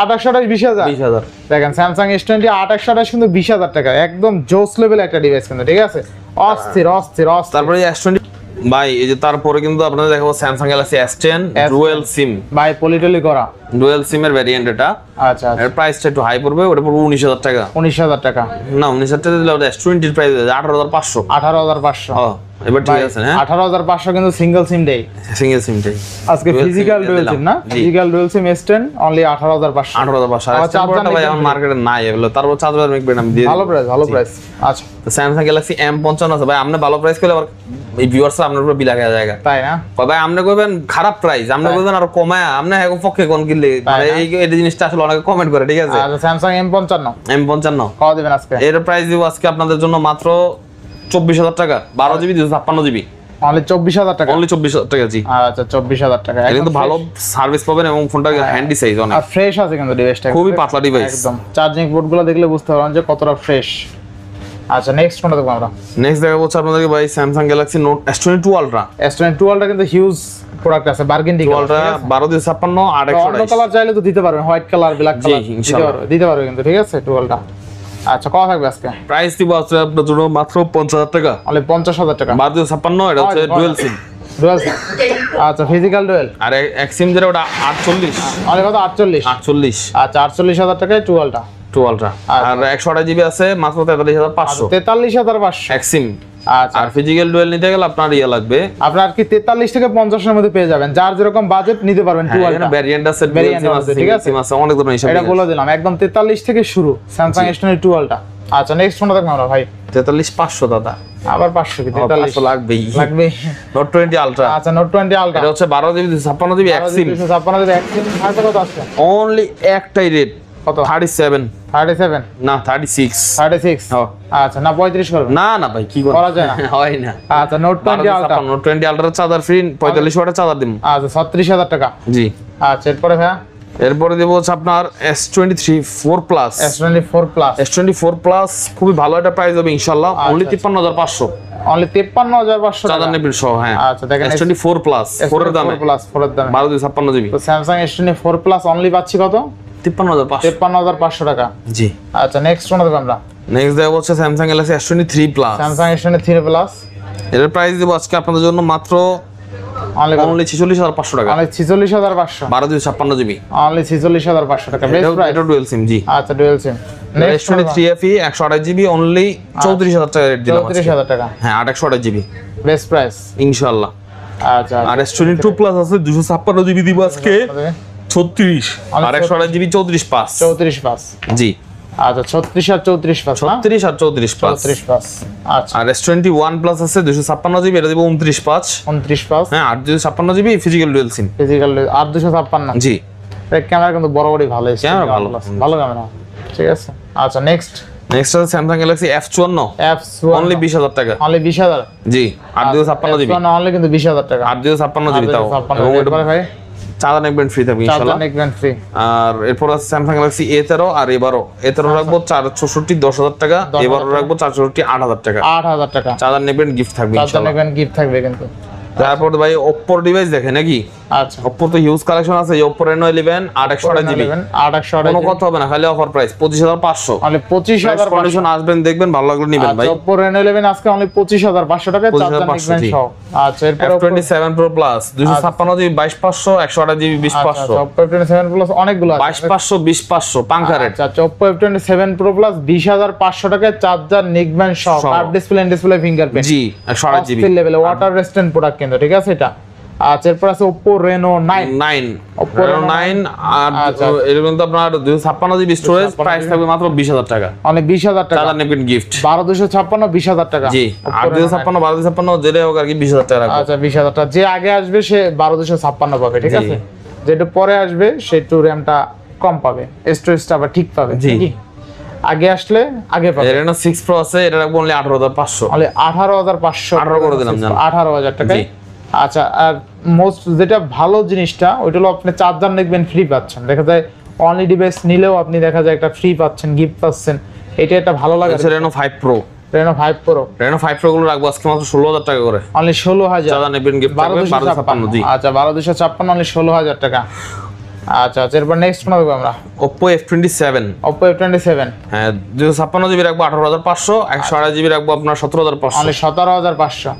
828 20000। দেখেন স্যামসাং S20 828 কিন্তু 20000 টাকা, একদম জোস লেভেল একটা ডিভাইস কিন্তু, ঠিক আছে, অস্থির অস্থির অস্থির। তারপরে এই S20 ভাই এই যে তারপরে কিন্তু আপনাদের দেখাবো Samsung Galaxy S10 dual SIM. ভাই পলিটলি করা ডুয়াল সিমের ভ্যারিয়েন্ট এটা। আচ্ছা এর প্রাইসটা একটু হাই পড়বে, ওটা পড়বে 19000 টাকা। 19000 টাকা না 19000 টাকা দিলে ওটা S20 এর প্রাইস 18500। 18500। হ্যাঁ এবার ঠিক আছে। হ্যাঁ 18500 কিন্তু সিঙ্গেল সিম দেই, সিঙ্গেল সিমটাই আজকে ফিজিক্যাল ডুয়াল সিম না, physical dual SIM S10 only 18500। 18500 আর চার্জারটা ভাই আমার মার্কেটে নাই এগুলো, তারপর চার্জার মেকবেন আমি দিয়ে ভালো প্রাইস, ভালো প্রাইস। আচ্ছা তো স্যামসাং গ্যালাক্সি M55 আছে ভাই, আপনি ভালো প্রাইস করলে আবার এই ভিউয়ার্স আপনার উপর বিলা খাওয়া জায়গা, তাই না? ভাই আপনি কইবেন খারাপ প্রাইস, আপনি কইবেন আর কমায়, আপনি হেগো পক্ষে কোন কিনলে মানে এই জিনিসটা আসলে অনেকে কমেন্ট করে, ঠিক আছে? আচ্ছা স্যামসাং M55 কত দিবেন আজকে? এর প্রাইস দিব আজকে আপনাদের জন্য মাত্র 24000 টাকা, 12 জিবি 256 জিবি অনলি 24000 টাকা। অনলি 24000 টাকা। জি আচ্ছা 24000 টাকা, এটা কিন্তু ভালো সার্ভিস পাবেন এবং ফোনটা হ্যান্ডি সাইজ অনেক, আর ফ্রেশ আছে কিন্তু ডিভাইসটা, খুবই পাতলা ডিভাইস একদম। চার্জিং পোর্টগুলো দেখলে বুঝতে পারবেন যে কতটা ফ্রেশ। আচ্ছা নেক্সট কোনটা দেখব আমরা? নেক্সট দেখা হচ্ছে আপনাদেরকে ভাই Samsung Galaxy note S22 ultra. S22 ultra কিন্তু হিউজ প্রোডাক্ট আছে, বার্গেন্ডি আলট্রা 1256 অন্য কালার চাইলে তো দিতে পারবেন, হোয়াইট কালার, ব্ল্যাক কালার দিতে পারবে কিন্তু, ঠিক আছে? 12টা। আচ্ছা কত থাকবে আজকে প্রাইস দিব আজকে আপনাদের জন্য মাত্র 50000 টাকা, অনলি 50000 টাকা। 1256 এটা হচ্ছে ডুয়াল সিম। ডুয়াল সিম, আচ্ছা ফিজিক্যাল ডুয়াল। আর এক সিম যেটা ওটা 48 অনলি কত? 48। আচ্ছা 48000 টাকায় 12টা। 2 আলট্রা আর 128 জিবি আছে মাত্র 43500। 43500 এক সিম। আচ্ছা আর ফিজিক্যাল ডুয়াল নিতে গেলে আপনার ইয়া লাগবে, আপনার কি 43 থেকে 50 এর মধ্যে পেয়ে যাবেন, যার যেরকম বাজেট নিতে পারবেন। এখানে ভ্যারিয়েন্ট আছে, ভ্যারিয়েন্ট আছে, ঠিক আছে? সিম আছে অনেক ধরনের হিসাব, এটা বলে দিলাম একদম 43 থেকে শুরু স্যামসাং S10 12টা। আচ্ছা নেক্সট কোনটা দেখব আমরা ভাই? 43500 দাদা, আবার 500 কি? 500 লাগবেই লাগবে। Note 20 ultra. আচ্ছা নোট 20 আলট্রা এটা হচ্ছে 12 জিবি 56 জিবি এক সিম, 256 জিবি এক সিম। আর কত আছে? অনলি একটাই রেট কত? 37 37 না 36। 36 আচ্ছা না 35 করবে না না ভাই কি করা যায় না, হয় না। আচ্ছা note 20 ultra. Note 20 ultra charger free 45 ওয়াটের চার্জার দিন। আচ্ছা 36000 টাকা। জি আচ্ছা এরপরে ভাই এরপরে দেব হচ্ছে আপনার S23 4 plus. S24 plus. S24 plus খুবই ভালো একটা প্রাইস হবে ইনশাআল্লাহ, অনলি 53500। অনলি 53500 টাকা। চার্জার নেবেন সহ। হ্যাঁ আচ্ছা দেখেন S24 প্লাস 4 এর দামে, 4 প্লাস 4 এর দামে 1256 জিবি। তো স্যামসাং S24 প্লাস অনলি পাচ্ছি কত? 53500। 53500 টাকা। জি আচ্ছা নেক্সট কোনটা দেখব আমরা? নেক্সট দেব হচ্ছে Samsung Galaxy S23 plus. Samsung S23 plus এর প্রাইস দেব আজকে আপনাদের জন্য মাত্র অনলি 46500 টাকা, অনলি 46500। 1256 জিবি অনলি 46500 টাকা, বেস্ট প্রাইস। এটা ডুয়াল সিম। জি আচ্ছা dual SIM. Next S23 FE 128 GB only 34000 টাকা রেট দিলাম। 34000 টাকা। হ্যাঁ 128 জিবি বেস্ট প্রাইস ইনশাআল্লাহ। আচ্ছা আর S22 প্লাস আছে 256 জিবি দিব আজকে 36 আর 128 জিবি 34 পাস। 34 পাস। জি আচ্ছা 36 আর 34 পাস না? 36 আর 34 পাস। 34 পাস। আচ্ছা আর S21 প্লাস আছে 256 জিবি, এটা দিব 29 পাস। 29 পাস। হ্যাঁ আর 256 GB physical dual SIM. Physical আর 256। জি ক্যামেরা কিন্তু বরাবরই ভালো এসেছে, ক্যামেরা ভালো, ভালো ক্যামেরা, ঠিক আছে? আচ্ছা নেক্সট নেক্সট আছে স্যামসাং গ্যালাক্সি F54 অনলি 20000 টাকা। অনলি 20000। জি 856 জিবি অনলি কিন্তু 20000 টাকা। 856 জিবি তাও, এবং এরপরে ভাই চার্জার নেকবেন ফ্রি থাকবে ইনশাআল্লাহ। Charger নেকবেন free. আর এরপর আছে স্যামসাং গ্যালাক্সি A13 আর A12 রাখবো 464 10000 টাকা, A12 রাখবো 464 8000 টাকা। 8000 টাকা চার্জার নেকবেন গিফট থাকবে চার্জার ইনশাআল্লাহ। নেকবেন গিফট থাকবে কিন্তু। তারপর ভাই Oppo ডিভাইস দেখে নাকি? আচ্ছা Oppo তো হিউজ কালেকশন আছে, Oppo Reno 11 828 জিবি, 828 কোনো কথা হবে না, খালি অফার প্রাইস 25500। অনলি 25500। কন্ডিশন আসবেন দেখবেন ভালো লাগলে নেবেন ভাই। Oppo Reno 11 আজকে অনলি 25500 টাকায় চার্জার নেকবেন সহ। আচ্ছা এরপর F27 Pro Plus 256 GB 22500, 128 GB 20500। Oppo F27 Plus অনেকগুলো আছে, 22500 20500 পাঙ্কা রেট। আচ্ছা Oppo F27 Pro Plus 20500 টাকায় চার্জার নেকবেন সহ, curve display in display fingerprint. জি 128 জিবি লেভেলে ওয়াটার রেজিস্ট্যান্ট প্রোডাক্ট কিন্তু, ঠিক আছে? এটা আচ্ছা এরপর আছে Oppo Reno 9 Oppo Reno 9 আর এর মধ্যে আপনার 256 জিবি স্টোরেজ, প্রাইস থাকবে মাত্র 20000 টাকা। অনেক 20000 টাকা চার্জার নেবেন গিফট 12256 20000 টাকা। জি 8256 12256 যেটা হোক আর কি 20000 টাকা রাখবো। আচ্ছা 20000 টাকা। যে আগে আসবে সে 12256 পাবে, ঠিক আছে? যেটা পরে আসবে সে একটু র‍্যামটা কম পাবে, স্টোরেজটা আবার ঠিক পাবে। কি আগে আসলে আগে পাবে। Reno 6 Pro আছে, এটা রাখবো অনলি 18500। অনলি 18500 18 করে দিলাম জান, 18000 টাকা। আচ্ছা আর মোস্ট যেটা ভালো জিনিসটা ওইটা হলো আপনি চার্জার নেকবেন ফ্রি পাচ্ছেন। দেখা যায় অনলি ডিভাইস নিলেও আপনি দেখা যায় একটা ফ্রি পাচ্ছেন, গিফট পাচ্ছেন, এটা একটা ভালো লাগে। Reno 5 Pro Reno 5 Pro Reno 5 Pro গুলো রাখবো আজকে মাত্র 16000 টাকা করে। অনলি 16000। চার্জার নেকবেন গিফট থাকবে 1256। জি আচ্ছা 12256 অনলি 16000 টাকা। আচ্ছা আচ্ছা, এরপর নেক্সট ফোন দেখবো আমরা Oppo F27। Oppo F27। হ্যাঁ 256 জিবি রাখবো 18,500, 128 জিবি রাখবো আপনার 17,500। অনলি 17,500।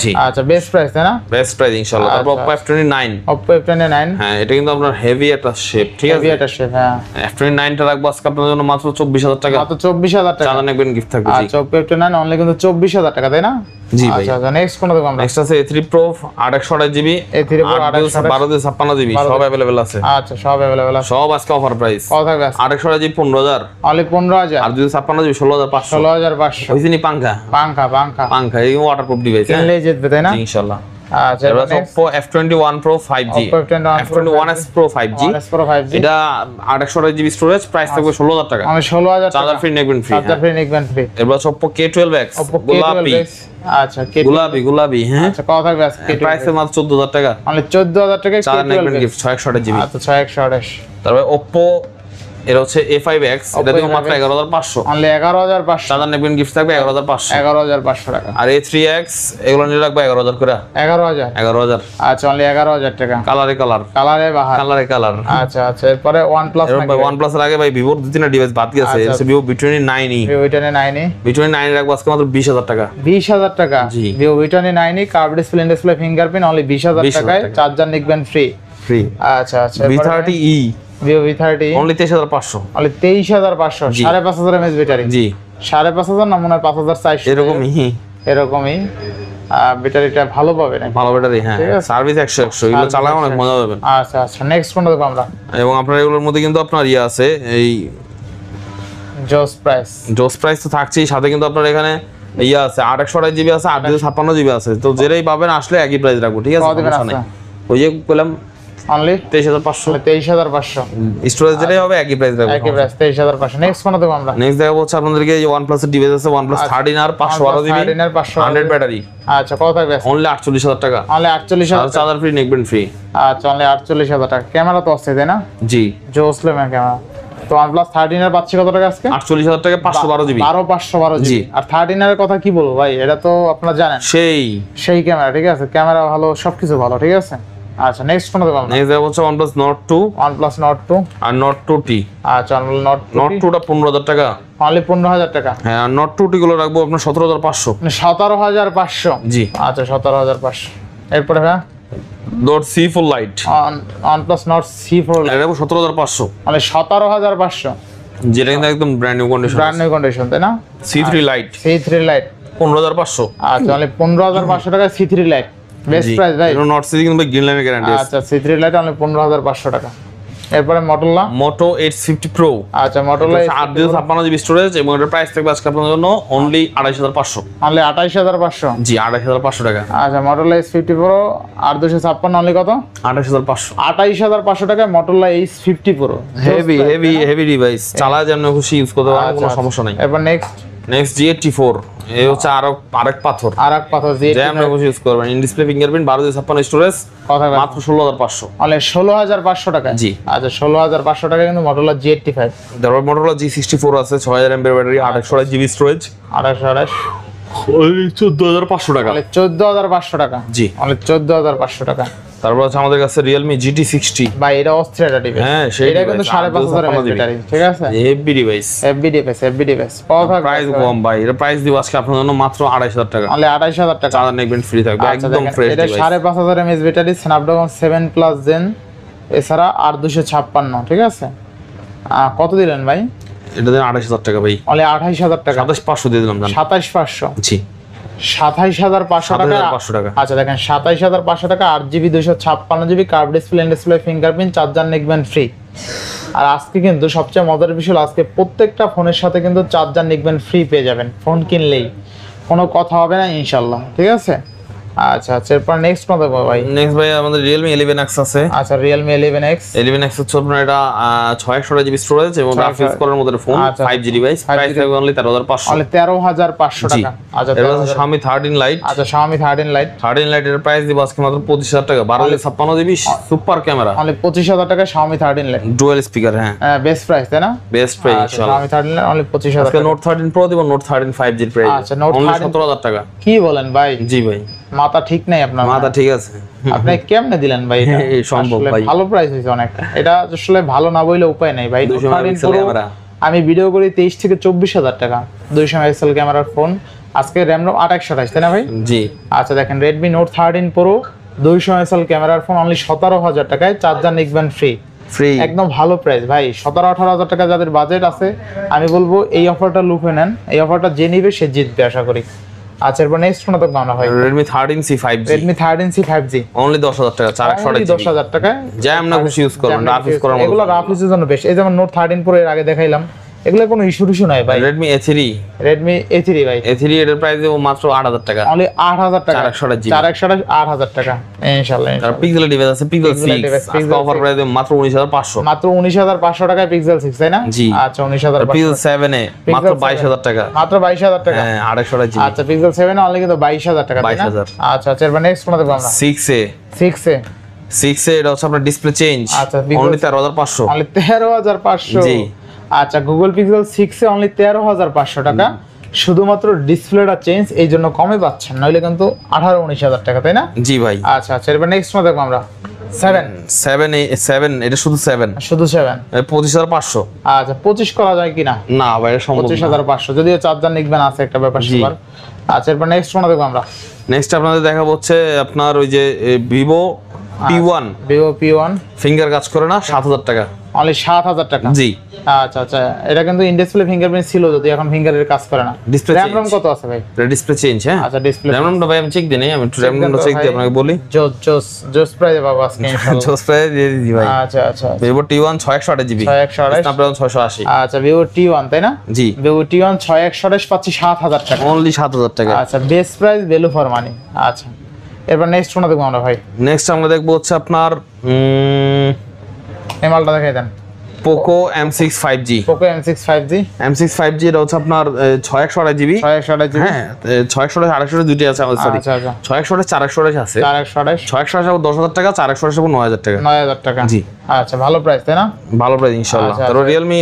জি আচ্ছা, বেস্ট প্রাইস তাই না? বেস্ট প্রাইস ইনশাআল্লাহ। তারপর Oppo F29। Oppo F29। হ্যাঁ এটা কিন্তু আপনার হেভি একটা শেপ, ঠিক আছে? হেভি একটা শেপ, হ্যাঁ। F29 টা রাখবো আজকে আপনাদের জন্য মাত্র 24,000 টাকা। মাত্র 24,000 টাকা। চাঁদা নেবেন গিফট থাকবে। জি আচ্ছা, Oppo F29 অনলি কিন্তু 24,000 টাকা তাই না? জি ভাই। আচ্ছা আচ্ছা, নেক্সট কোন দেখব আমরা? নেক্সট আছে A3 Pro 828 GB, A3 Pro 1256 GB, সব अवेलेबल আছে। আচ্ছা, সব अवेलेबल আছে। সব আজকে অফার প্রাইস। কত থাকবে আজকে? 828 জিবি 15,000, অনলি 15,000। আর 256 জিবি 16,500। 16,500। ওইদিনই পাঙ্খা পাঙ্খা পাঙ্খা পাঙ্খা এই ওয়াটারপ্রুফ ডিভাইস। হ্যাঁ কিনলেই জিতবে তাই না? জি ইনশাআল্লাহ। আচ্ছা, এবার Oppo F21 Pro 5G, Oppo F21s Pro 5G, OnePlus Pro 5G। এটা 828 জিবি স্টোরেজ, প্রাইস থাকবে 16,000 টাকা। আমি 16,000 টাকা। চার্জার ফ্রি নেবেন ফ্রি। চার্জার ফ্রি নেবেন ফ্রি। এবার Oppo K12X Oppo গোলাপি। K12X। আচ্ছা, গোলাপি হ্যাঁ। আচ্ছা, কত থাকবে আজকে? প্রাইস মাত্র 14,000 টাকা। অনলি 14,000 টাকায় চার্জার নেবেন K12X। Gift 628 GB. আচ্ছা, 6128। তারপর Oppo এর হচ্ছে A5X, এটা দিও মাত্র 11,500। অনলি 11,500। চার্জার নেবেন গিফট থাকবে 11,500। 11,500 টাকা। আর A3X এগুলো নিয়ে রাখবে 11,000 করে। 11,000। 11,000 আচ্ছা, অনলি 11,000 টাকা। কালারে কালার। কালারে বাহার। কালারে কালার। আচ্ছা আচ্ছা, এরপরে OnePlus এরকম ভাই OnePlus এর আগে ভাই Vivo দু তিনটা ডিভাইস বাদ গেছে। আচ্ছা। এর Vivo V29 ওইটানে 9 V29 রাখবো আজকে মাত্র 20,000 টাকা। 20,000 টাকা। জি। Vivo V29 curve display display fingerprint only 20,000 20,000 টাকায় টাকা। Charger neckband free. ফ্রি। আচ্ছা আচ্ছা, V30e Vivo V30 only 23,500। Only 23,500। জি। 5,500 mAh ব্যাটারি। জি 5,500 না, মনে হয় 5,400। এরকমই এরকমই ব্যাটারিটা ভালো পাবে না? ভালো ব্যাটারি। হ্যাঁ ঠিক আছে। সার্ভিস 100 এগুলো চালায় অনেক মজা পাবেন। আচ্ছা আচ্ছা, নেক্সট কোনটা দেখব আমরা? এবং আপনার এগুলোর মধ্যে কিন্তু আপনার ইয়ে আছে, এই জোস প্রাইস। জোস প্রাইস তো থাকছেই, সাথে কিন্তু আপনার এখানে ইয়ে আছে 828 জিবি আছে, 856 জিবি আছে। তো যেটাই পাবেন আসলে একই প্রাইস রাখবো, ঠিক আছে? কত দিবেন সমস্যা নেই। আছে? ওই যে বললাম অনলি 23,500। 23,500। স্টোরেজ যেটাই হবে একই প্রাইস রাখবো। একই প্রাইস 23,500। নেক্সট কোনটা দেখব আমরা? নেক্সট দেখাবো হচ্ছে আপনাদেরকে এই OnePlus এর ডিভাইস আছে, OnePlus 13R 512 GB 13R 512 100 battery. আচ্ছা, কত থাকবে? অনলি 48,000 টাকা। অনলি 48,000 টাকা। Charger free neckband free. আচ্ছা, অনলি 48,000 টাকা। ক্যামেরা তো আছে তাই না? জি জোস লেভেল ক্যামেরা। তো OnePlus 13 পাচ্ছি কত টাকা আজকে? 48,000 টাকা 512 জিবি। 512 জি। জিবি। আর 13 এর কথা কি বলবো ভাই, এটা তো আপনারা জানেন সেই ক্যামেরা, ঠিক আছে? ক্যামেরা ভালো, সবকিছু ভালো, ঠিক আছে? আচ্ছা, নেক্সট কোনটা দেখব আমরা? নেক্সট দেখাবো হচ্ছে OnePlus Nord 2 OnePlus Nord 2 আর Nord 2T। আচ্ছা, Nord 2 Nord 2 টা 15,000 টাকা। অনলি 15,000 টাকা। হ্যাঁ আর Nord 2T গুলো রাখবো আপনার 17,500। মানে 17,500। জি। আচ্ছা, 17,500। এরপরে ভাই Nord C Full Light OnePlus Nord C4 এটা রাখবো 17,500। মানে 17,500। যেটা কিন্তু একদম brand new condition. Brand new condition তাই না? C3 Lite C3 light 15,500। আচ্ছা, অনলি 15,500 টাকা C3 লাইট। বেস্ট প্রাইস ভাই। এটা Nord C কিন্তু ভাই গ্রিন লাইনের গ্যারান্টি আছে। আচ্ছা, C3 লাইট অনলি 15,500 টাকা। এরপরে Motorola। Moto H50 Pro আচ্ছা, Motorola 856 জিবি স্টোরেজ এবং এটার প্রাইস থাকবে আজকে আপনাদের জন্য অনলি 28,500। অনলি 28,500। জি 28,500 টাকা। আচ্ছা, Motorola H50 Pro 856 অনলি কত? 28,500। 28,500 টাকায় Motorola H50 Pro। Heavy device, চালায় যেমন খুশি ইউজ করতে পারেন, কোনো সমস্যা নাই। এরপর নেক্সট G84 এই হচ্ছে আরেক পাথর, আরেক পাথর যেমন খুশি ইউজ করবেন। ইন ডিসপ্লে ফিঙ্গারপ্রিন্ট 1256 স্টোরেজ, কথা মাত্র 16,500। অনলি 16,500 টাকা। জি। আচ্ছা, 16,500 টাকা কিন্তু Motorola G85। তারপর Motorola G64 আছে 6000 mAh ব্যাটারি, 828 জিবি স্টোরেজ, 28,28 ওই 14,500 টাকা। অনলি 14,500 টাকা। জি। অনলি 14,500 টাকা। তারপর আছে আমাদের কাছে Realme GT60। ভাই এটা অস্থির একটা ডিভাইস। হ্যাঁ সেই এটা কিন্তু 5,500 mAh ব্যাটারি, ঠিক আছে? Heavy device, FB device. কত থাকবে? প্রাইস কম ভাই, এটা প্রাইস দিব আজকে আপনাদের জন্য মাত্র 28,000 টাকা। অনলি 28,000 টাকা। চার্জার নেকবেন ফ্রি থাকবে, আচ্ছা, একদম দেখেন, ফ্রেশ এটা device. 5,500 mAh battery, Snapdragon 7 Plus Gen, এছাড়া আর 256, ঠিক আছে? কত দিলেন ভাই? এটা দেন 28,000 টাকা ভাই। অনলি 28,000 টাকা। 27,500 দিয়ে দিলাম জান। 27,500। জি 27,500 টাকা। 27,500 টাকা। আচ্ছা, দেখেন 27,500 টাকা, 8GB 256GB curve display fingerprint, charger neckband free. আর আজকে কিন্তু সবচেয়ে মজার বিষয়, আজকে প্রত্যেকটা ফোনের সাথে কিন্তু চার্জার নিকবেন ফ্রি পেয়ে যাবেন ফোন কিনলেই, কোনো কথা হবে না ইনশাল্লাহ, ঠিক আছে? আচ্ছা আচ্ছা, এরপর নেক্সট কোন দেখবো ভাই? নেক্সট ভাই আমাদের Realme 11X আছে। আচ্ছা, Realme 11X 11X হচ্ছে আপনার এটা 600 জিবি স্টোরেজ এবং গ্রাফিক্স করার মধ্যে ফোন, 5G ডিভাইস, প্রাইস থাকবে অনলি 13,500। অনলি 13,500 টাকা। আচ্ছা, এর আছে Xiaomi 13 Lite। আচ্ছা, Xiaomi 13 Lite 13 Lite এর প্রাইস দিব আজকে মাত্র 25,000 টাকা। 1256 জিবি সুপার ক্যামেরা, অনলি 25,000 টাকা Xiaomi 13 Lite। Dual speaker. হ্যাঁ বেস্ট প্রাইস তাই না? বেস্ট প্রাইস আচ্ছা, ইনশাআল্লাহ। Xiaomi 13 Lite অনলি 25,000 আজকে টাকা। Note 13 Pro দিব, Note 13 5G প্রাইস আচ্ছা, Note অনলি 13 17,000 টাকা। কি বলেন ভাই? জি ভাই। মাথা ঠিক নাই আপনার, মাথা ঠিক আছে। আপনি কেমনে দিলেন ভাই এটা? এই সম্ভব আসলে ভাই। ভালো প্রাইস হইছে অনেক, এটা আসলে ভালো না বইলে উপায় নাই ভাই। 200 মেগাপিক্সেল ক্যামেরা, আমি ভিডিও করি 23 থেকে 24,000 টাকা, 200 মেগাপিক্সেল ক্যামেরার ফোন। আজকে র্যাম রম 2828 তাই না ভাই? জি। আচ্ছা দেখেন Redmi Note 13 Pro 200 মেগাপিক্সেল ক্যামেরার ফোন অনলি 17,000 টাকায়, চার্জার নিকবেন ফ্রি। ফ্রি, একদম ভালো প্রাইস ভাই। 17-18,000 টাকা যাদের বাজেট আছে, আমি বলবো এই অফারটা লুফে নেন। এই অফারটা যে নিবে সে জিতবে আশা করি। আচ্ছা এরপর নেক্সট ফোন তো আমরা ভাই Redmi 13C 5G, Redmi 13C 5G only 10,000 টাকা, 4128 10,000 টাকায়। জ্যাম না খুশি ইউজ করুন, রাফ ইউজ করার মতো। এগুলো রাফ ইউজের জন্য বেশ। এই যেমন Note 13 Pro এর আগে দেখাইলাম, এগুলো কোনো ইস্যু নাই ভাই। Redmi A3, Redmi A3 ভাই A3 এর প্রাইস মাত্র 8,000 টাকা, অনলি 8,000 টাকা, 428 428 8,000 টাকা ইনশাআল্লাহ। তার পিক্সেল ডিভাইস আছে পিক্সেল 6, device, আজকে Pixel অফার 6 প্রাইস মাত্র 19,500। মাত্র 19,500 টাকায় Pixel 6 তাই না? জি। আচ্ছা 19,500। পিক্সেল 7 এ মাত্র 22,000 টাকা, মাত্র 22,000 টাকা। হ্যাঁ 2828 জিবি। আচ্ছা Pixel 7 অনলি কিন্তু 22,000 টাকা তাই না? 22,000 আচ্ছা আচ্ছা এরপর নেক্সট ফোন দেখব আমরা 6 এ 6 এ 6 এ এটা হচ্ছে আপনার ডিসপ্লে চেঞ্জ, আচ্ছা, Pixel অনলি 13,500। অনলি 13,500। জি। আচ্ছা Google Pixel 6 এ অনলি 13,500 টাকা, শুধুমাত্র ডিসপ্লেটা চেঞ্জ, এই জন্য কমে পাচ্ছেন, নইলে কিন্তু 18-19,000 টাকা তাই না? জি ভাই। আচ্ছা আচ্ছা এরপর নেক্সট ফোন দেখব আমরা 7 এটা শুধু 7, শুধু 7। 25,500। আচ্ছা 25 করা যায় কিনা? না ভাই এটা সম্ভব না। 25,500, যদিও চার্জার নিকবেন আছে একটা ব্যাপার জি। স্যাপার। আচ্ছা এরপর নেক্সট ফোন দেখব আমরা নেক্সট আপনাদের দেখাবো হচ্ছে আপনার ওই যে Vivo P1, Vivo P1 finger কাজ করে না, 7,000 টাকা, অনলি 7,000 টাকা। জি। আচ্ছা আচ্ছা এটা কিন্তু ইন ডিসপ্লে ফিঙ্গারপ্রিন্ট ছিল, যদি এখন ফিঙ্গারের কাজ করে না। Display RAM change। কত আছে ভাই? এটা ডিসপ্লে চেঞ্জ, হ্যাঁ। আচ্ছা ডিসপ্লে RAM রমটা ভাই আমি চেক দিই নাই, আমি একটু RAM রমটা চেক দিই আপনাকে বলি। জোস জোস জোস প্রাইস পাবো আজকে ইনশাআল্লাহ। জোস প্রাইস দিয়ে দিই ভাই। আচ্ছা আচ্ছা Vivo T1 6128 জিবি, 6128 Snapdragon 680। আচ্ছা Vivo T1 তাই না? জি। Vivo T1 6128 পাচ্ছি 7,000 টাকা। অনলি 7,000 টাকা। আচ্ছা বেস্ট প্রাইস ভ্যালু ফর মানি। আচ্ছা এরপর নেক্সট ফোন দেখব আমরা ভাই নেক্সট আমরা দেখবো হচ্ছে আপনার এই মালটা দেখাই দেন। Poco M6 5G, Poco M6 5G M6 5G এটা হচ্ছে আপনার 6128 জিবি, 6128 জিবি। হ্যাঁ 6128 228 দুটোই আছে আমাদের, সরি আচ্ছা আচ্ছা 6128 428 আছে, 4128 6128 আবার 10,000 টাকা, 428 আবার 9,000 টাকা। 9,000 টাকা। জি। আচ্ছা ভালো প্রাইস তাই না? ভালো প্রাইস ইনশাআল্লাহ। আচ্ছা, তারপর Realme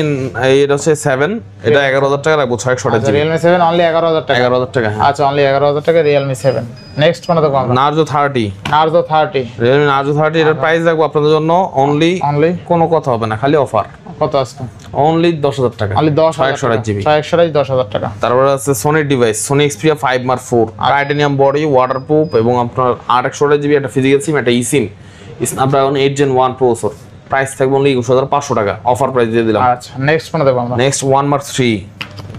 এটা হচ্ছে 7, এটা 11,000 টাকা রাখবো, 6128 আচ্ছা জিবি, Realme 7 অনলি 11,000 টাকা। 11,000 টাকা, হ্যাঁ। আচ্ছা অনলি 11,000 টাকা Realme 7। নেক্সট কোন দেখব আমরা? Narzo 30, Narzo 30 Realme Narzo 30 এর প্রাইস রাখবো আপনাদের জন্য অনলি, অনলি কোনো কথা হবে না, খালি অফার, কত আছে? অনলি 10,000 টাকা, অনলি 10,000 6128 জিবি। 6128 10,000 টাকা। তারপরে আছে Sony device, Sony Xperia 5 Mark 4, titanium body, waterproof এবং আপনার 828 জিবি একটা ফিজিক্যাল সিম, একটা eSIM, Snapdragon 8 Gen 1 processor, price থাকবে অনলি 21,500 টাকা, অফার প্রাইস দিয়ে দিলাম। আচ্ছা নেক্সট কোন দেখব আমরা? Next 1 Mark 3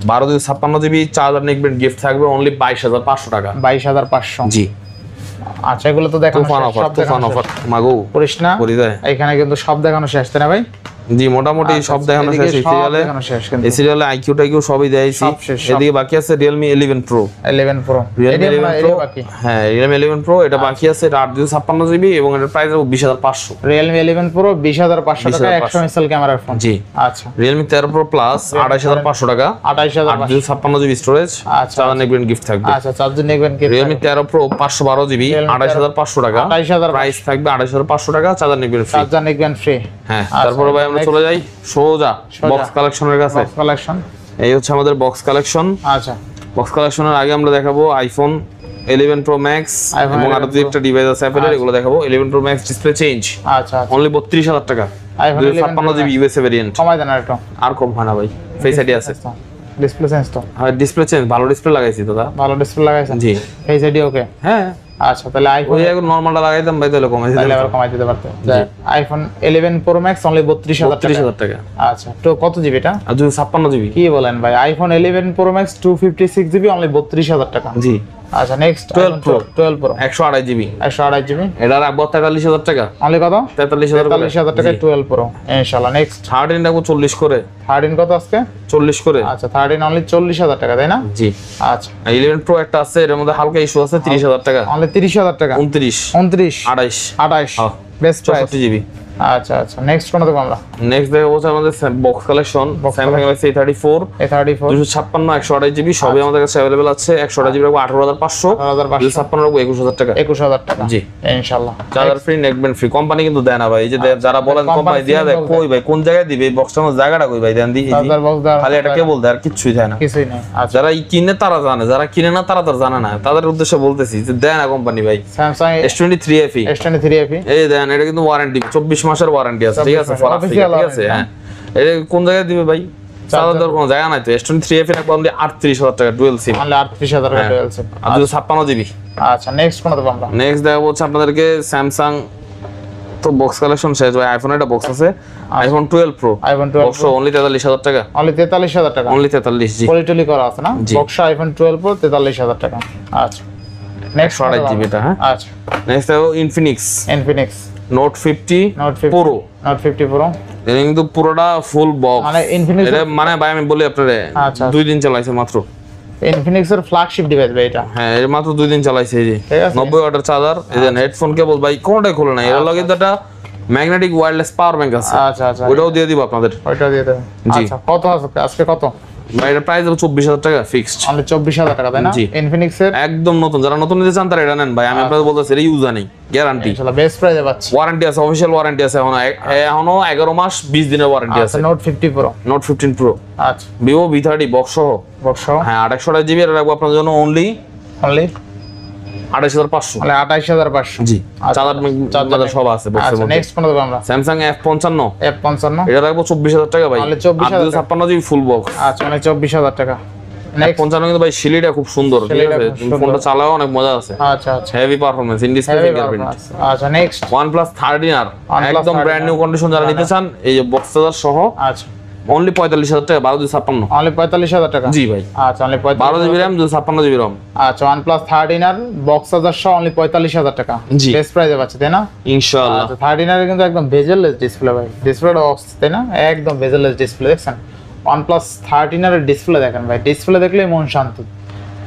12 GB charger neckband, gift থাকবে অনলি 22,500 টাকা। 22,500। জি। আচ্ছা এগুলো তো দেখানো তুফান শেষ, অফার, সব তুফান দেখানো অফার শেষ। মাগো করিস না করি যায়। এখানে কিন্তু সব দেখানো শেষ তাই না ভাই? জি মোটামুটি সব আচ্ছা, দেখানো এদিকে শেষ। এই সব সিরিয়ালে দেখানো শেষ কিন্তু। এই সিরিয়ালে IQ টাইকিউ সবই দেখাইছি। সব শেষ, সব। এদিকে বাকি আছে Realme 11 Pro, 11 Pro Realme 11 Pro, বাকি। হ্যাঁ Realme 11 Pro এটা বাকি আছে, এটা 856 জিবি এবং এটার প্রাইস হবে 20,500। Realme 11 Pro 20,500 টাকা, 100 মেগাপিক্সেল ক্যামেরার ফোন। জি। আচ্ছা Realme 13 Pro Plus 28,500 টাকা, 28,500। 856 জিবি স্টোরেজ, আচ্ছা, চার্জার নিকবেন, গিফট থাকবে। আচ্ছা চার্জার নেবেন কি? Realme 13 Pro 512 জিবি, Realme 28,500 টাকা, 28,500 প্রাইস থাকবে 28,500 টাকা, চার্জার নিকবেন ফ্রি। চার্জার নেবেন ফ্রি। হ্যাঁ। আচ্ছা, তারপরে ভাই আমরা next। চলে যাই সোজা সোজা। বক্স কালেকশনের কাছে। Box collection. এই হচ্ছে আমাদের বক্স কালেকশন। আচ্ছা বক্স কালেকশনের আগে আমরা দেখাবো আইফোন 11 Pro Max iPhone এবং 11 আরো দুই একটা ডিভাইস আছে অ্যাপেলের, এগুলো দেখাবো। 11 Pro Max ডিসপ্লে চেঞ্জ আচ্ছা অনলি 32,000 টাকা, iPhone 11 Pro 256 GB USA variant. কমাই দেন আর একটু। আর কম হয় না ভাই, ফেস আইডি আছে। ডিসপ্লে সেন্স তো হ্যাঁ ডিসপ্লে চেঞ্জ, ভালো ডিসপ্লে লাগাইছি দাদা। ভালো ডিসপ্লে লাগাইছেন? জি। Face ID okay. হ্যাঁ আচ্ছা তাহলে আইফোন ওই এখন নরমালটা লাগাইতাম ভাই, তাহলে কমাইছি, তাহলে আবার কমাই দিতে পারতে। আইফোন 11 Pro Max অনলি 32,000 টাকা। 32,000 টাকা। আচ্ছা তো কত জিবি এটা? আর 256 জিবি। কি বলেন ভাই, iPhone 11 Pro Max 256 GB only 32,000 টাকা। জি। আচ্ছা নেক্সট 12 Pro 128 জিবি, 128 জিবি এটা রাখবো 43,000 টাকা। অনলি কত? 43,000 টাকা 12 Pro ইনশাআল্লাহ। নেক্সট 13 রাখবো 40 করে। 13 কত আজকে? 40 করে। আচ্ছা 13 অনলি 40,000 টাকা তাই না? জি। আচ্ছা 11 Pro একটা আছে, এর মধ্যে হালকা ইস্যু আছে, 30,000 টাকা। অনলি 30,000 টাকা। 29 29 28 28 হ্যাঁ। Best price 64 GB. আচ্ছা আচ্ছা, নেক্সট কোন দেখব আমরা? নেক্সট দেখো হচ্ছে আমাদের box collection Samsung Galaxy A34 256 128 GB সবই আমাদের কাছে अवेलेबल আছে। 128 জিবি রাখবো 18500, 256 রাখবো 21000 টাকা। 21000 টাকা জি ইনশাআল্লাহ। Charger free neckband free, company কিন্তু দেয় না ভাই। এই যে যারা বলেন কোম্পানি দিয়া দেয়, কই ভাই কোন জায়গায় দিবে? এই বক্সটার মধ্যে জায়গাটা কই ভাই? দেন দি চার্জার বক্স দাও, খালি এটা কেবল দেয় আর কিছুই দেয় না, কিছুই নেই। আচ্ছা, যারা কিনে তারা জানে, যারা কিনে না তারা তো জানে না। তাদের উদ্দেশ্যে বলতেছি যে দেয় না কোম্পানি ভাই। Samsung S23 FE এই দেন, এটা কিন্তু ওয়ারেন্টি 24 মাসের ওয়ারেন্টি আছে, ঠিক আছে? ঠিক আছে, হ্যাঁ। এটা কোন জায়গায় দিবে ভাই? চার্জার কোনো জায়গা নাই তো। S23 FE রাখবো অনলি 38000 টাকা ডুয়াল সিম, অনলি 38000 টাকা ডুয়াল সিম আর 256 জিবি। আচ্ছা, নেক্সট কোন দেব আমরা? নেক্সট দেখাবো হচ্ছে আপনাদেরকে স্যামসাং, তো বক্স কালেকশন শেষ ভাই। আইফোন একটা বক্স আছে, iPhone 12 pro iPhone 12 box only 43000 টাকা, অনলি 43000 টাকা, অনলি 43। জি পলিটলি করা আছে না বক্স? আইফোন 12 প্রো 43000 টাকা। আচ্ছা, নেক্সট 128 জিবি এটা, হ্যাঁ। আচ্ছা, নেক্সট দেখাবো Infinix note 50 pro. Note 50 pro এটা কিন্তু পুরোটা ফুল বক্স, মানে ইনফিনিক্স, এটা মানে ভাই আমি বলি আপনারে, আচ্ছা 2 দিন চালাইছে মাত্র। ইনফিনিক্স এর ফ্ল্যাগশিপ ডিভাইস ভাই এটা। হ্যাঁ, এটা মাত্র 2 দিন চালাইছে। এই যে ঠিক আছে, 90 ওয়াটের চার্জার, এই যে হেডফোন কেবল ভাই কোনটাই খোলে না। এর লগে কিন্তু একটা ম্যাগনেটিক ওয়্যারলেস পাওয়ার ব্যাংক আছে। আচ্ছা আচ্ছা, ওটাও দিয়ে দিব আপনাদের। ওইটা দিয়ে দেবেন। জি। আচ্ছা, কত আছে আজকে? কত ভাই এটা প্রাইস হবে 24000 টাকা ফিক্সড, অনলি 24000 টাকা, তাই না? জি। ইনফিনিক্স এর একদম নতুন, যারা নতুন নিতে চান তারা এটা নেন ভাই। আমি আপনাদের বলতেছি এটা ইউজ নেই, গ্যারান্টি, ইনশাআল্লাহ বেস্ট প্রাইসে পাচ্ছি। ওয়ারেন্টি আছে, অফিশিয়াল ওয়ারেন্টি আছে। এখনো 11 মাস 20 দিনের ওয়ারেন্টি আছে। নোট 50 প্রো, নোট 15 প্রো, আচ্ছা Vivo V30 বক্স সহ, বক্স হ্যাঁ 2800 জিবি। এটা রাখবো আপনার জন্য অনলি অনলি 28500, মানে 28500। জি। চার্জার সব আছে বক্সের আচ্ছা, মধ্যে। নেক্সট কোন দেব আমরা? Samsung F55 F55 এটা রাখবো 24000 টাকা ভাই, তাহলে 24000 256 জিবি ফুল বক্স। আচ্ছা, মানে 24000 টাকা। নেক্সট F55 কিন্তু ভাই শিলিটা খুব সুন্দর, ঠিক শিলিটা আছে? খুব সুন্দর। ফোনটা চালাও অনেক মজা আছে, আচ্ছা আচ্ছা, heavy performance, in display fingerprint. আচ্ছা, নেক্সট OnePlus 13R OnePlus একদম 13R ব্র্যান্ড নিউ কন্ডিশন, যারা নিতে চান এই যে বক্স চার্জার সহ আচ্ছা, অনলি 45000 টাকা, 12256। অনলি 45000 টাকা, জি ভাই। আচ্ছা, only 12 GB RAM 256 GB ROM। আচ্ছা, OnePlus 13R বক্স চার্জার সহ অনলি 45000 টাকা, জি। বেস্ট প্রাইসে পাচ্ছি, তাই না? ইনশাআল্লাহ। আচ্ছা, 13R এর কিন্তু একদম বেজেললেস ডিসপ্লে ভাই, ডিসপ্লেটা তাই না? একদম বেজেললেস ডিসপ্লে, দেখছেন? OnePlus 13R এর ডিসপ্লে দেখেন ভাই, ডিসপ্লে দেখলেই মন শান্তি।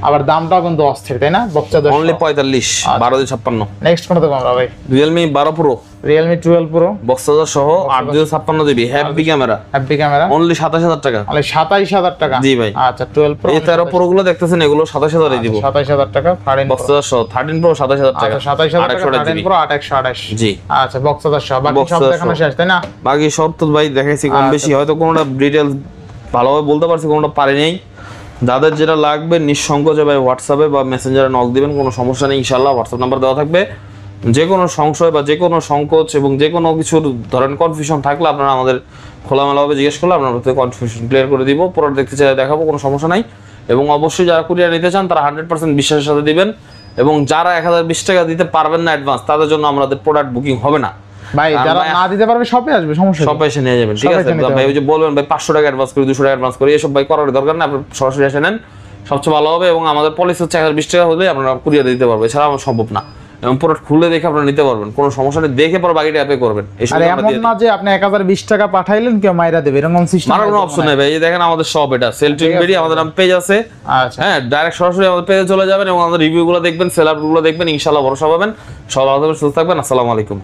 আবার দামটাও কিন্তু অস্থির, তাই না? Box charger only 45 12256। নেক্সট কোন দেব আমরা ভাই? Realme 12 Pro Realme 12 Pro box charger সহ 856 GB heavy camera, happy camera, only 27000 টাকা, অনলি 27000 টাকা। জি ভাই। আচ্ছা, 12 Pro এই 13 Pro গুলো দেখতেছেন, এগুলো 27000 এ দিব, 27000 টাকা। 13 বক্স চার্জার সহ 13 Pro 27000 টাকা, আচ্ছা, 27000 টাকা। 828 13 জিবি। Pro 828। জি। আচ্ছা, বক্স চার্জার সহ বাকি Box সব charger দেখানো সহ। শেষ, তাই না? বাকি সব তো ভাই দেখাইছি কম বেশি, হয়তো কোনোটা ডিটেইলস ভালোভাবে বলতে পারছি, কোনোটা পারি নাই। যাদের যেটা লাগবে নিঃসংকোচে ভাই হোয়াটসঅ্যাপে বা মেসেঞ্জারে নক দিবেন, কোনো সমস্যা নেই ইনশাআল্লাহ। হোয়াটসঅ্যাপ নাম্বার দেওয়া থাকবে। যে কোনো সংশয় বা যে কোনো সংকোচ এবং যে কোনো কিছুর ধরেন কনফিউশন থাকলে আপনারা আমাদের খোলামেলাভাবে জিজ্ঞেস করলে আমরা কনফিউশন ক্লিয়ার করে দিব। পুরো দেখতে চাইলে দেখাবো, কোনো সমস্যা নাই। এবং অবশ্যই যারা কুরিয়ার নিতে চান তারা 100% বিশ্বাসের সাথে দিবেন। এবং যারা 1020 টাকা দিতে পারবেন না অ্যাডভান্স, তাদের জন্য আমাদের প্রোডাক্ট বুকিং হবে না ভাই। যারা না দিতে পারবে শপে আসবে, সমস্যা নেই, সব এসে নিয়ে যাবেন, ঠিক সব আছে? এসে নিতে ভাই ওই যে বলবেন ভাই 500 টাকা অ্যাডভান্স করি, 200 টাকা অ্যাডভান্স করি, এসব ভাই করার দরকার না। আপনি সরাসরি এসে নেন, সবচেয়ে ভালো হবে। এবং আমাদের পলিসি হচ্ছে 1020 টাকা হলে আপনারা কুরিয়ার দিতে পারবে, এছাড়া আমার সম্ভব না। এবং প্রোডাক্ট খুলে দেখে আপনারা নিতে পারবেন, কোনো সমস্যা নেই। দেখে পরে বাকিটা অ্যাপে করবেন। এই আর এমন না যে আপনি 1020 টাকা পাঠাইলেন কেউ মাইরা দেবে, এরকম সিস্টেম মারার কোনো অপশন নেই ভাই। এই দেখেন আমাদের শপ, এটা সেল টু ইনভেরি, আমাদের নাম পেজ আছে। আচ্ছা, হ্যাঁ, ডাইরেক্ট সরাসরি আমাদের পেজে চলে যাবেন এবং আমাদের রিভিউগুলো দেখবেন, সেলারগুলো দেখবেন, ইনশাআল্লাহ ভরসা পাবেন। সবাই ভালো থাকবেন, সুস্থ থাকবেন। আসসালামু আলাইকুম।